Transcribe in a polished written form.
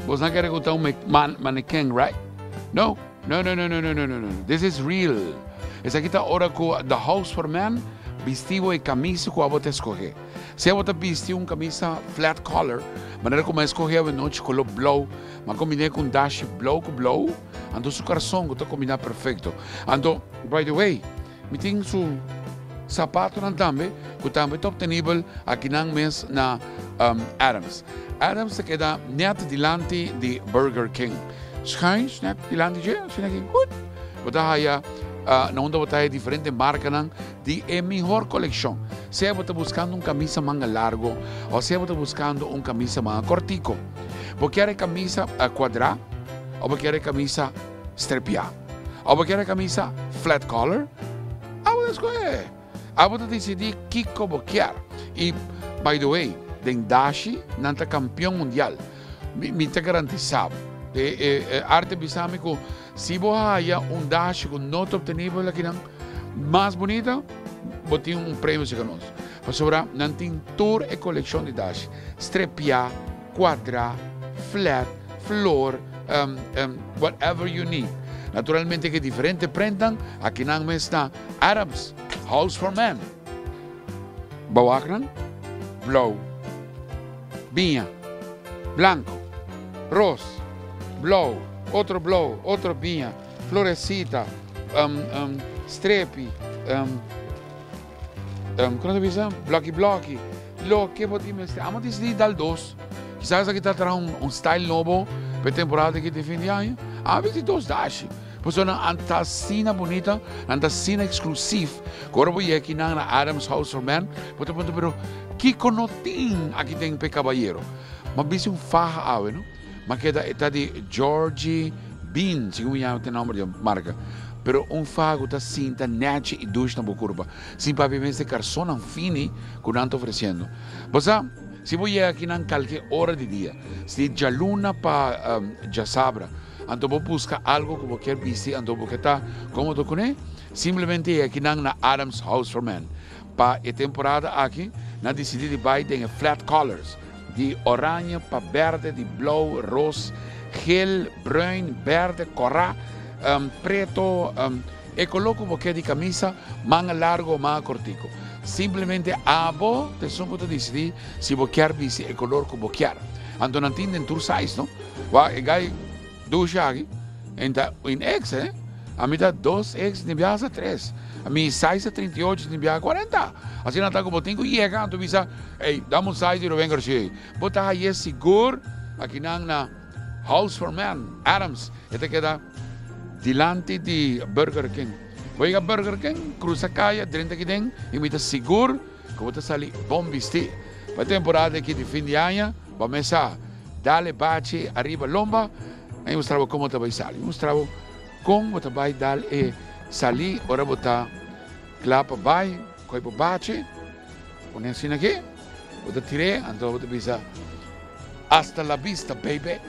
Você não quer escutar manequim, right? No. No. This is real. Essa aqui tá hora com The House for Man, vestido e camisa que você escolher. Se você vestir camisa flat collar, maneira como escolher a noite color blow, mas combinei com dash blow com blow, então seu coração está combinado perfeito. Então, by the way, me tem su sapato na também, que também está obtenível aqui na mês na Adams. Adams se queda net dilante de Burger King. Schijns, net dilante de, assim good. Você haya na onda você diferente marca de melhor coleção. Se você está buscando camisa manga largo, ou se você está buscando camisa manga cortico, você quer camisa quadrada, ou você quer camisa strepiada, ou você quer camisa flat collar, você escolhe. Você decide o que você quer. E, by the way, den Dashi nanta campeão mundial. Me te garantizado. Arte bisâmico, se você haya Dashi com nota obtenível aqui mais bonita, você tem prêmio se conosco. Mas agora, não tem tour e coleção de Dashi. Strepia, quadra, flat, flor, whatever you need. Naturalmente que diferente prendan, aqui na mesa Adams, House for Man. Bawakran, blow. Vinha, blanco, rosa, blow, outro vinha, florecita, strepi, como se diz? Blocky. Lo que podemos decir, vamos a decidir dar dos. Quizás aqui está trazendo style novo para a temporada que de fim de ano. A veces dos dash. Pues una antasina bonita, antasina exclusiva. Agora voy aqui na Adams House for Man. Pero que conotin aqui tem para caballero. Mas bisa faja ave, no? Mas que está de Georgie Bean, se me chama o nome de marca. Pero fago está cinta, nete e ducha na curva. Sem pavimentos de cartão fini que não estou oferecendo. Você se voy aqui na qualquer hora de dia, se já luna para já sabra, então vou buscar algo que você quer vestir, então você está cômodo com ele, simplesmente aqui na Adams House for Men. Para a temporada aqui, na decidi de buy de flat colors, de orange para verde, de blue, rosa, gel, bruin, verde, corá, preto, e coloco você de camisa, manga largo, manga cortico. Simplesmente abo te son que decidi se você quer vestir o color que você quer. Então não tem tour size, não? E gai ducha aqui, em X, a mim dá 2X, nem viaja 3. A minha size é 38, nem viaja 40. Assim não está como tenho e chega, então visa, ei, dá size e não vem crescer. Bota aí seguro, aqui na House for Man, Adams, este queda dilante de Burger King. Voy a Burger King, cruza a calle, dentro aqui dentro, e me dá seguro que você sair bom vestir. Para a temporada aqui de fim de ano, vamos a darle bate arriba lomba, e mostrar como você vai sair. Mostrar como você vai dar e sair, ora você clapa vai, coi para bate, põe assim aqui, você tira, então você vai hasta la vista, baby.